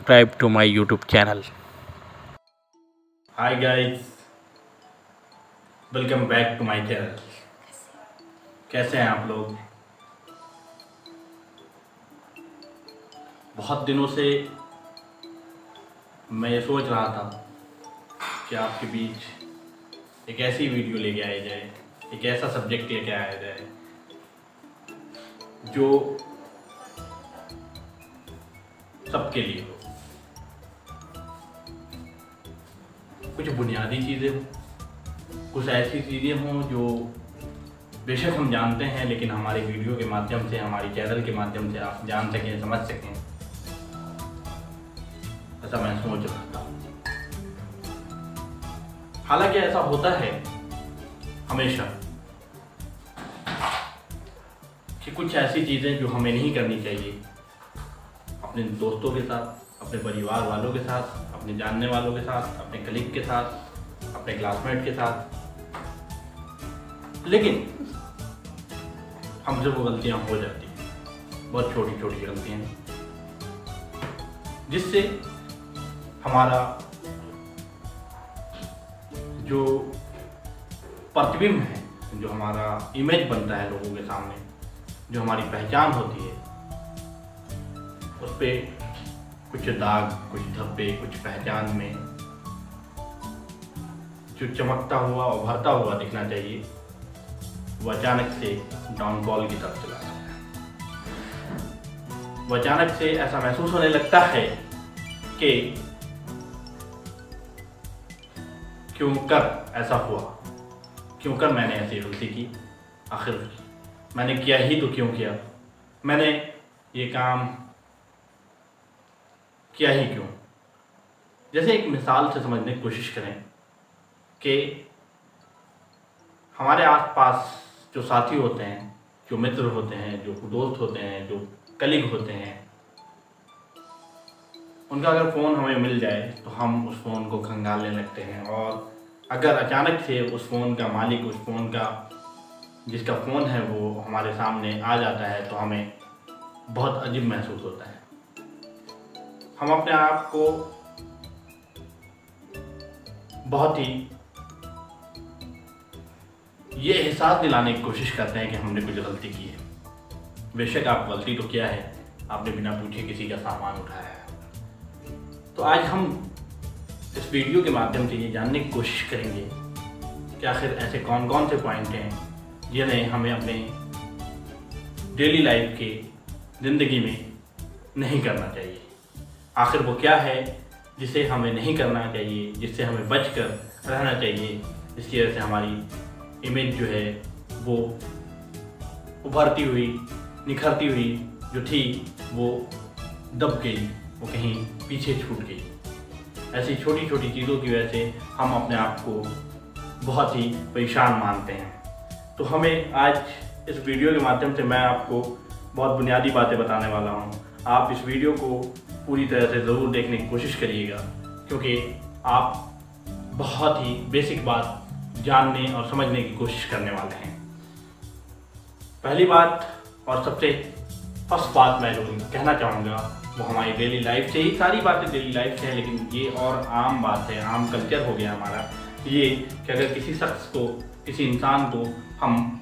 subscribe to my YouTube channel. Hi guys, welcome back to my channel. कैसे हैं आप लोग? बहुत दिनों से मैं ये सोच रहा था कि आपके बीच एक ऐसी वीडियो लेके आया जाए, एक ऐसा सब्जेक्ट लेके आया जाए जो सबके लिए हो। कुछ बुनियादी चीज़ें हों, कुछ ऐसी चीज़ें हों जो बेशक हम जानते हैं लेकिन हमारे वीडियो के माध्यम से, हमारी चैनल के माध्यम से आप जान सकें, समझ सकें, ऐसा मैं सोच रहा था। हालांकि ऐसा होता है हमेशा कि कुछ ऐसी चीज़ें जो हमें नहीं करनी चाहिए अपने दोस्तों के साथ, अपने परिवार वालों के साथ, अपने जानने वालों के साथ, अपने कलीग के साथ, अपने क्लासमेट के साथ, लेकिन हमसे वो गलतियां हो जाती हैं, बहुत छोटी छोटी गलतियां, जिससे हमारा जो प्रतिबिंब है, जो हमारा इमेज बनता है लोगों के सामने, जो हमारी पहचान होती है, उस पर कुछ दाग, कुछ धब्बे, कुछ पहचान में जो चमकता हुआ, उभरता हुआ दिखना चाहिए, वो अचानक से डाउनफॉल की तरफ चला जाता है। वो अचानक से ऐसा महसूस होने लगता है कि क्यों कर ऐसा हुआ, क्यों कर मैंने ऐसी गलती की, आखिर मैंने किया ही तो क्यों किया, मैंने ये काम किया ही क्यों। जैसे एक मिसाल से समझने की कोशिश करें कि हमारे आसपास जो साथी होते हैं, जो मित्र होते हैं, जो दोस्त होते हैं, जो कलीग होते हैं, उनका अगर फ़ोन हमें मिल जाए तो हम उस फ़ोन को खंगालने लगते हैं, और अगर अचानक से उस फ़ोन का मालिक, उस फ़ोन का जिसका फ़ोन है वो हमारे सामने आ जाता है तो हमें बहुत अजीब महसूस होता है। हम अपने आप को बहुत ही ये एहसास दिलाने की कोशिश करते हैं कि हमने कुछ गलती की है। बेशक आप गलती तो क्या है, आपने बिना पूछे किसी का सामान उठाया है। तो आज हम इस वीडियो के माध्यम से ये जानने की कोशिश करेंगे कि आखिर ऐसे कौन कौन से पॉइंट हैं जिन्हें हमें अपने डेली लाइफ के ज़िंदगी में नहीं करना चाहिए। आखिर वो क्या है जिसे हमें नहीं करना चाहिए, जिससे हमें बचकर रहना चाहिए, जिसकी वजह से हमारी इमेज जो है वो उभरती हुई, निखरती हुई जो थी वो दब गई, वो कहीं पीछे छूट गई। ऐसी छोटी छोटी चीज़ों की वजह से हम अपने आप को बहुत ही परेशान मानते हैं। तो हमें आज इस वीडियो के माध्यम से मैं आपको बहुत बुनियादी बातें बताने वाला हूँ। आप इस वीडियो को पूरी तरह से ज़रूर देखने की कोशिश करिएगा, क्योंकि आप बहुत ही बेसिक बात जानने और समझने की कोशिश करने वाले हैं। पहली बात और सबसे फर्स्ट बात मैं जो कहना चाहूँगा वो हमारी डेली लाइफ से ही, सारी बातें डेली लाइफ से हैं, लेकिन ये और आम बात है, आम कल्चर हो गया हमारा ये कि अगर किसी शख्स को, किसी इंसान को हम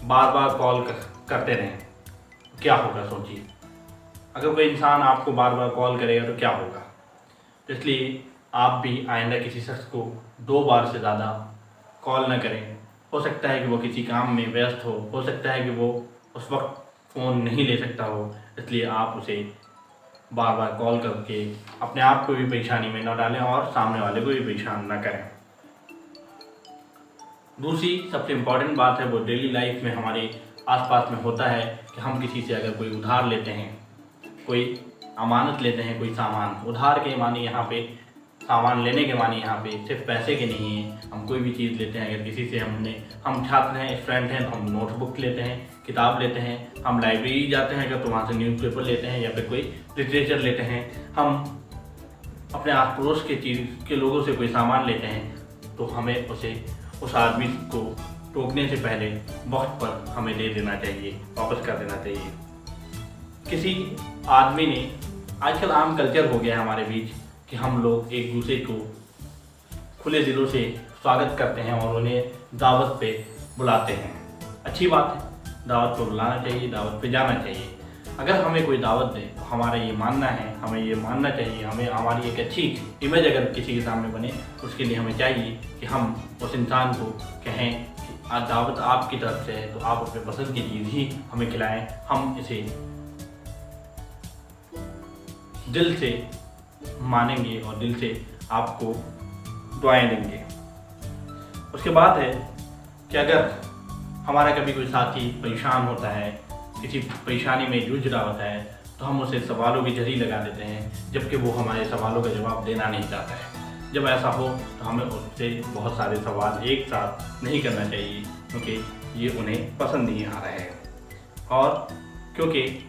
बार बार कॉल करते रहें तो क्या होगा, सोचिए। अगर कोई इंसान आपको बार बार कॉल करेगा तो क्या होगा। तो इसलिए आप भी आइंदा किसी शख्स को 2 बार से ज़्यादा कॉल न करें। हो सकता है कि वो किसी काम में व्यस्त हो सकता है कि वो उस वक्त फ़ोन नहीं ले सकता हो, इसलिए आप उसे बार बार कॉल करके अपने आप को भी परेशानी में न डालें और सामने वाले को भी परेशान न करें। दूसरी सबसे इम्पॉर्टेंट बात है वो डेली लाइफ में हमारे आसपास में होता है कि हम किसी से अगर कोई उधार लेते हैं, कोई अमानत लेते हैं, कोई सामान, उधार के मानी यहाँ पे, सामान लेने के मानी यहाँ पे सिर्फ पैसे के नहीं है। हम कोई भी चीज़ लेते हैं, अगर किसी से हम छात्र हैं, स्टूडेंट हैं तो हम नोटबुक लेते हैं, किताब लेते हैं, हम लाइब्रेरी जाते हैं अगर तो वहाँ से न्यूज़पेपर लेते हैं या फिर कोई लिटरेचर लेते हैं, हम अपने आस पड़ोस के चीज़ के लोगों से कोई सामान लेते हैं तो हमें उस आदमी को टोकने से पहले वक्त पर हमें दे देना चाहिए, वापस कर देना चाहिए। किसी आदमी ने आजकल आम कल्चर हो गया है हमारे बीच कि हम लोग एक दूसरे को खुले दिलों से स्वागत करते हैं और उन्हें दावत पे बुलाते हैं। अच्छी बात है, दावत पे बुलाना चाहिए, दावत पे जाना चाहिए। अगर हमें कोई दावत दे तो हमारा ये मानना है, हमें ये मानना चाहिए, हमें हमारी एक अच्छी इमेज अगर किसी के सामने बने उसके लिए हमें चाहिए कि हम उस इंसान को कहें कि दावत आपकी तरफ से है तो आप अपने पसंद की चीज़ ही हमें खिलाएं, हम इसे दिल से मानेंगे और दिल से आपको दुआएं देंगे। उसके बाद है कि अगर हमारा कभी कोई साथी परेशान होता है, किसी परेशानी में जूझ रहा होता है, तो हम उसे सवालों की झड़ी लगा देते हैं जबकि वो हमारे सवालों का जवाब देना नहीं चाहता है। जब ऐसा हो तो हमें उससे बहुत सारे सवाल एक साथ नहीं करना चाहिए क्योंकि ये उन्हें पसंद नहीं आ रहा है और क्योंकि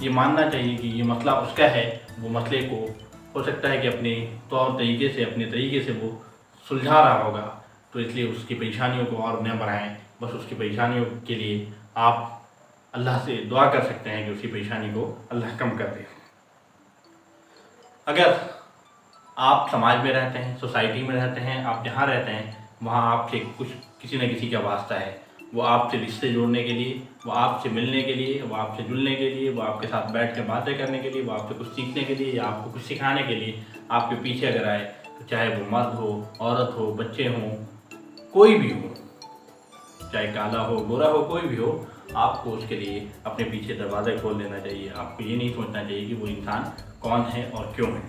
ये मानना चाहिए कि ये मसला उसका है, वो मसले को हो सकता है कि अपने तौर तरीके से, अपने तरीके से वो सुलझा रहा होगा, तो इसलिए उसकी परेशानियों को और न बढ़ाएं। बस उसकी परेशानियों के लिए आप अल्लाह से दुआ कर सकते हैं कि उसकी परेशानी को अल्लाह कम कर दे। अगर आप समाज में रहते हैं, सोसाइटी में रहते हैं, आप जहाँ रहते हैं वहाँ आपसे कुछ किसी न किसी का वास्ता है, वो आपसे रिश्ते जोड़ने के लिए, वो आपसे मिलने के लिए, वो आपसे जुड़ने के लिए, वो आपके साथ बैठ कर बातें करने के लिए, वो आपसे कुछ सीखने के लिए या आपको कुछ सिखाने के लिए आपके पीछे अगर आए, तो चाहे वो मर्द हो, औरत हो, बच्चे हों, कोई भी हो, चाहे काला हो, गोरा हो, कोई भी हो, आपको उसके लिए अपने पीछे दरवाज़ा खोल देना चाहिए। आपको ये नहीं सोचना चाहिए कि वो इंसान कौन है और क्यों है।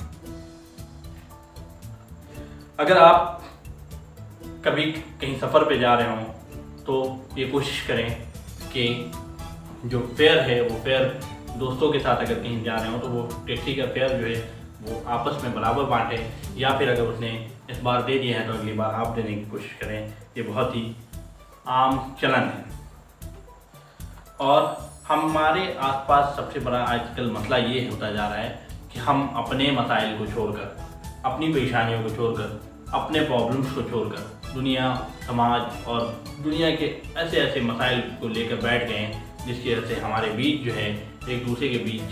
अगर आप कभी कहीं सफ़र पे जा रहे हों तो ये कोशिश करें कि जो फेयर है वो फेयर दोस्तों के साथ अगर कहीं जा रहे हो तो वो टैक्सी का फेयर जो है वो आपस में बराबर बांटें, या फिर अगर उसने इस बार दे दिया है तो अगली बार आप देने की कोशिश करें। ये बहुत ही आम चलन है। और हमारे आसपास सबसे बड़ा आजकल मसला ये होता जा रहा है कि हम अपने मसाइल को छोड़कर, अपनी परेशानियों को छोड़कर, अपने प्रॉब्लम्स को छोड़कर दुनिया, समाज और दुनिया के ऐसे ऐसे मसाइल को लेकर बैठ गए हैं जिसकी वजह से हमारे बीच जो है एक दूसरे के बीच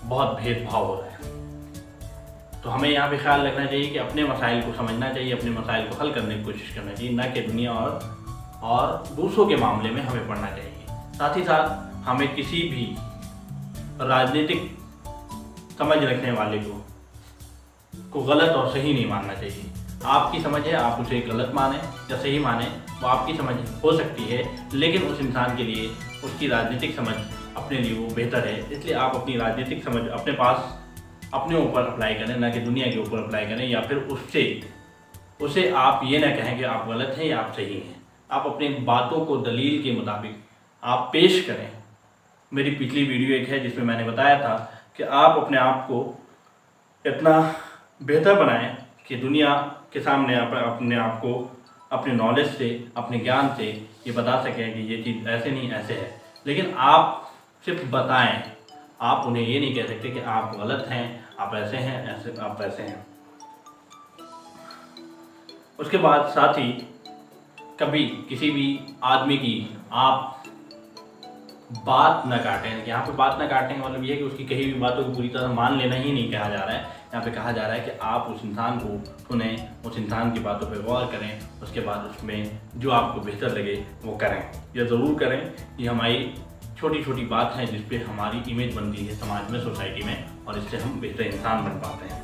बहुत भेदभाव हो रहा है। तो हमें यहाँ पे ख्याल रखना चाहिए कि अपने मसाइल को समझना चाहिए, अपने मसाइल को हल करने की कोशिश करना चाहिए, ना कि दुनिया और दूसरों के मामले में हमें पढ़ना चाहिए। साथ ही साथ हमें किसी भी राजनीतिक समझ रखने वाले को गलत और सही नहीं मानना चाहिए। आपकी समझ है, आप उसे गलत माने या सही माने, वो आपकी समझ हो सकती है, लेकिन उस इंसान के लिए उसकी राजनीतिक समझ अपने लिए वो बेहतर है। इसलिए आप अपनी राजनीतिक समझ अपने पास, अपने ऊपर अप्लाई करें, ना कि दुनिया के ऊपर अप्लाई करें, या फिर उसे आप ये ना कहें कि आप गलत हैं या आप सही हैं। आप अपनी बातों को दलील के मुताबिक आप पेश करें। मेरी पिछली वीडियो एक है जिसमें मैंने बताया था कि आप अपने आप को इतना बेहतर बनाएं कि दुनिया के सामने अपने आप को अपने नॉलेज से, अपने ज्ञान से ये बता सकें कि ये चीज़ ऐसे नहीं ऐसे है। लेकिन आप सिर्फ बताएं, आप उन्हें ये नहीं कह सकते कि आप गलत हैं, आप ऐसे हैं, ऐसे आप वैसे हैं। उसके बाद साथ ही कभी किसी भी आदमी की आप बात न काटें। यहाँ पे बात न काटने का मतलब ये है कि उसकी कही हुई बातों को पूरी तरह मान लेना ही नहीं कहा जा रहा है। यहाँ पे कहा जा रहा है कि आप उस इंसान को सुनें, उस इंसान की बातों पे गौर करें, उसके बाद उसमें जो आपको बेहतर लगे वो करें। यह ज़रूर करें। ये हमारी छोटी छोटी बात है जिस पे हमारी इमेज बनती है समाज में, सोसाइटी में, और इससे हम बेहतर इंसान बन पाते हैं।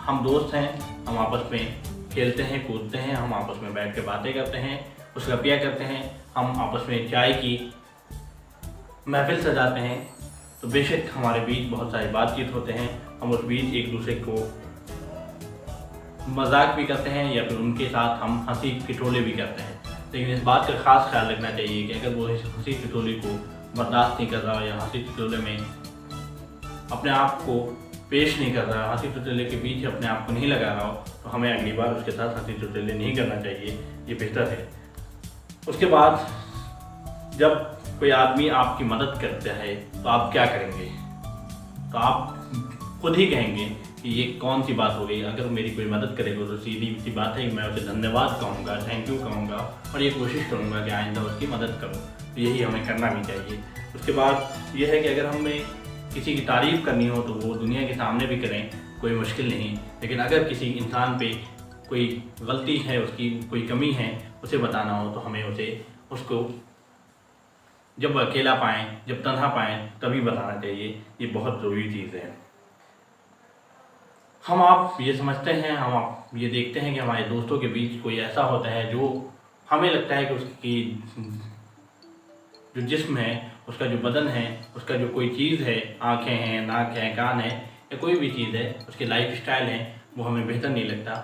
हम दोस्त हैं, हम आपस में खेलते हैं, कूदते हैं, हम आपस में बैठ के बातें करते हैं, कुछ गपियाँ करते हैं, हम आपस में चाय की महफिल सजाते हैं, तो बेशक हमारे बीच बहुत सारी बातचीत होते हैं। हम उस बीच एक दूसरे को मजाक भी करते हैं या फिर उनके साथ हम हंसी ठिठोले भी करते हैं। लेकिन इस बात का खास ख्याल रखना चाहिए कि अगर वो इस हंसी ठिठोले को बर्दाश्त नहीं कर रहा या हंसी ठिठोले में अपने आप को पेश नहीं कर रहा, हंसी ठिठोले के बीच अपने आप को नहीं लगा रहा हो, तो हमें अगली बार उसके साथ हंसी ठिठोले नहीं करना चाहिए। ये बेहतर है। उसके बाद जब कोई आदमी आपकी मदद करता है तो आप क्या करेंगे? तो आप खुद ही कहेंगे कि ये कौन सी बात हो गई। अगर मेरी कोई मदद करेगा तो सीधी सी बात है कि मैं उसे धन्यवाद कहूँगा, थैंक यू कहूँगा और ये कोशिश करूँगा कि आइंदा उसकी मदद करूँ। तो यही हमें करना भी चाहिए। उसके बाद यह है कि अगर हमें किसी की तारीफ़ करनी हो तो वो दुनिया के सामने भी करें, कोई मुश्किल नहीं। लेकिन अगर किसी इंसान पे कोई गलती है, उसकी कोई कमी है, उसे बताना हो तो हमें उसको जब अकेला पाएँ, जब तन्हा पाएँ तभी बताना चाहिए। ये बहुत ज़रूरी चीज़ है। हम आप ये समझते हैं, हम आप ये देखते हैं कि हमारे दोस्तों के बीच कोई ऐसा होता है जो हमें लगता है कि उसकी जो जिस्म है, उसका जो बदन है, उसका जो कोई चीज़ है, आँखें हैं, नाक है, कान है या कोई भी चीज़ है, उसकी लाइफ स्टाइल है, वो हमें बेहतर नहीं लगता।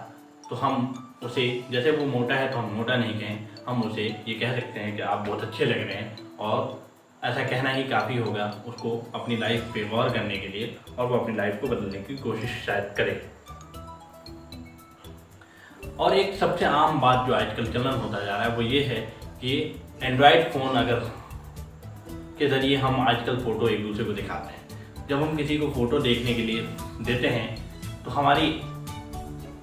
तो हम उसे, जैसे वो मोटा है तो हम मोटा नहीं कहें, हम उसे ये कह सकते हैं कि आप बहुत अच्छे लग रहे हैं, और ऐसा कहना ही काफ़ी होगा उसको अपनी लाइफ पे गौर करने के लिए, और वो अपनी लाइफ को बदलने की कोशिश शायद करे। और एक सबसे आम बात जो आजकल चलन होता जा रहा है वो ये है कि एंड्रॉयड फ़ोन अगर के ज़रिए हम आजकल फ़ोटो एक दूसरे को दिखाते हैं। जब हम किसी को फ़ोटो देखने के लिए देते हैं तो हमारी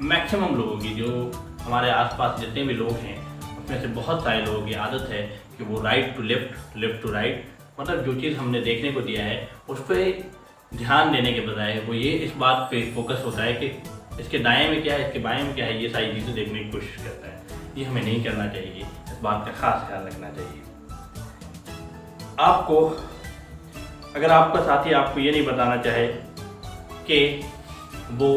मैक्सिमम लोगों की, जो हमारे आसपास जितने भी लोग हैं, उसमें से बहुत सारे लोगों की आदत है कि वो right to left, left to right, मतलब जो चीज़ हमने देखने को दिया है उस पर ध्यान देने के बजाय वो ये इस बात पे फोकस होता है कि इसके दाएं में क्या है, इसके बाएं में क्या है, ये सारी चीज़ें देखने की कोशिश करता है। ये हमें नहीं करना चाहिए, इस बात का खास ख्याल रखना चाहिए। आपको, अगर आपका साथी आपको ये नहीं बताना चाहे कि वो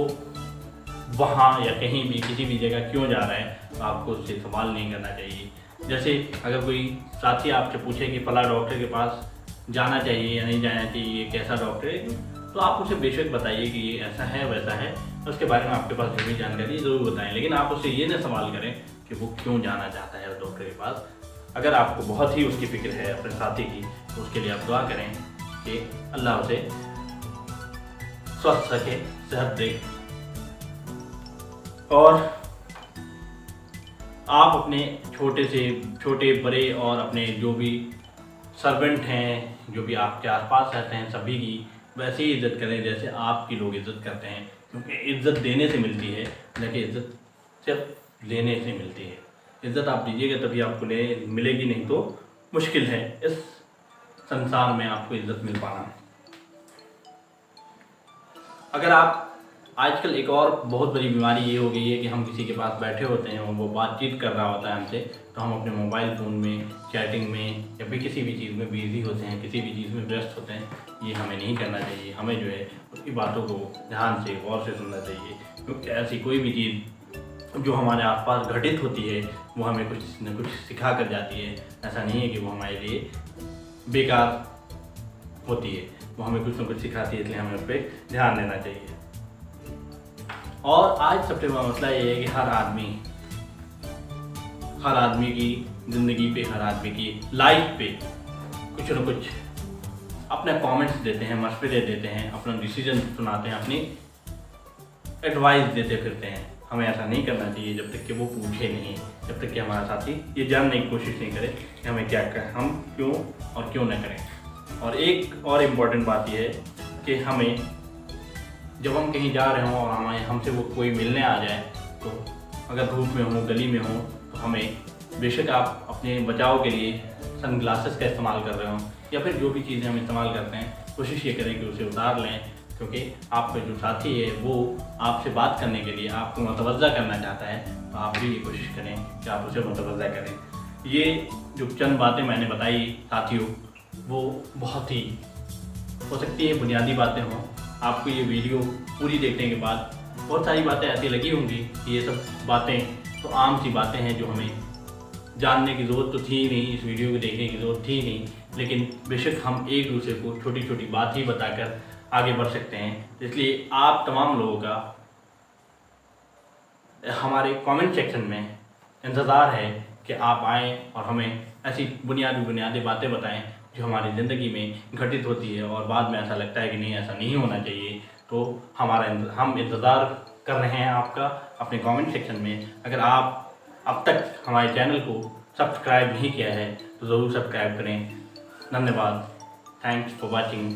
वहाँ या कहीं भी किसी भी जगह क्यों जा रहा है, तो आपको उससे सवाल नहीं करना चाहिए। जैसे अगर कोई साथी आपसे पूछे कि फला डॉक्टर के पास जाना चाहिए या नहीं जाना चाहिए, ये कैसा डॉक्टर है, तो आप उसे बेशक बताइए कि ये ऐसा है वैसा है, उसके बारे में आपके पास जो भी जानकारी ज़रूर बताएं। लेकिन आप उससे ये ना सवाल करें कि वो क्यों जाना चाहता है उस डॉक्टर के पास। अगर आपको बहुत ही उसकी फ़िक्र है अपने साथी की, तो उसके लिए आप दुआ करें कि अल्लाह उसे स्वस्थ रखे, सेहत दे। और आप अपने छोटे बड़े और अपने जो भी सर्वेंट हैं, जो भी आपके आसपास रहते हैं, सभी की वैसे ही इज़्ज़त करें जैसे आपकी लोग इज़्ज़त करते हैं। क्योंकि इज़्ज़त देने से मिलती है, लेकिन इज़्ज़त सिर्फ लेने से मिलती है। इज़्ज़त आप दीजिएगा तभी आपको मिलेगी, नहीं तो मुश्किल है इस संसार में आपको इज़्ज़त मिल पाना। अगर आप आजकल एक और बहुत बड़ी बीमारी ये हो गई है कि हम किसी के पास बैठे होते हैं और वो बातचीत कर रहा होता है हमसे, तो हम अपने मोबाइल फ़ोन में, चैटिंग में या फिर किसी भी चीज़ में बिज़ी होते हैं, किसी भी चीज़ में व्यस्त होते हैं। ये हमें नहीं करना चाहिए। हमें जो है उसकी बातों को ध्यान से, गौर से सुनना चाहिए, क्योंकि ऐसी कोई भी चीज़ जो हमारे आसपास घटित होती है वो हमें कुछ न कुछ सिखा कर जाती है। ऐसा नहीं है कि वो हमारे लिए बेकार होती है, वो हमें कुछ न कुछ सिखाती है, इसलिए हमें उस पर ध्यान देना चाहिए। और आज सबसे बड़ा मसला ये है कि हर आदमी की ज़िंदगी पे, हर आदमी की लाइफ पे कुछ न कुछ अपने कमेंट्स देते हैं, मशवरे देते हैं, अपना डिसीजन सुनाते हैं, अपनी एडवाइस देते फिरते हैं। हमें ऐसा नहीं करना चाहिए जब तक कि वो पूछे नहीं, जब तक कि हमारा साथी ये जानने की कोशिश नहीं करे कि हमें क्या करें, हम क्यों और क्यों न करें। और एक और इम्पॉर्टेंट बात यह है कि हमें जब हम कहीं जा रहे हों और हमसे वो कोई मिलने आ जाए, तो अगर धूप में हो, गली में हो, तो हमें बेशक आप अपने बचाव के लिए सन ग्लासेस का इस्तेमाल कर रहे हों या फिर जो भी चीज़ें हम इस्तेमाल करते हैं, कोशिश ये करें कि उसे उतार लें। क्योंकि आपका जो साथी है वो आपसे बात करने के लिए आपको मुतवज्जा करना चाहता है, तो आप भी ये कोशिश करें कि आप उसे मुतवज्जा करें। ये जो चंद बातें मैंने बताई साथियों, वो बहुत ही हो सकती है बुनियादी बातें हों। आपको ये वीडियो पूरी देखने के बाद बहुत सारी बातें ऐसी लगी होंगी कि ये सब बातें तो आम सी बातें हैं जो हमें जानने की ज़रूरत तो थी नहीं, इस वीडियो को देखने की ज़रूरत थी नहीं, लेकिन बेशक हम एक दूसरे को छोटी छोटी बात ही बताकर आगे बढ़ सकते हैं। इसलिए आप तमाम लोगों का हमारे कमेंट सेक्शन में इंतज़ार है कि आप आएँ और हमें ऐसी बुनियादी बातें बताएं जो हमारी ज़िंदगी में घटित होती है और बाद में ऐसा लगता है कि नहीं, ऐसा नहीं होना चाहिए। तो हम इंतज़ार कर रहे हैं आपका अपने कमेंट सेक्शन में। अगर आप अब तक हमारे चैनल को सब्सक्राइब नहीं किया है तो ज़रूर सब्सक्राइब करें। धन्यवाद। Thanks for watching.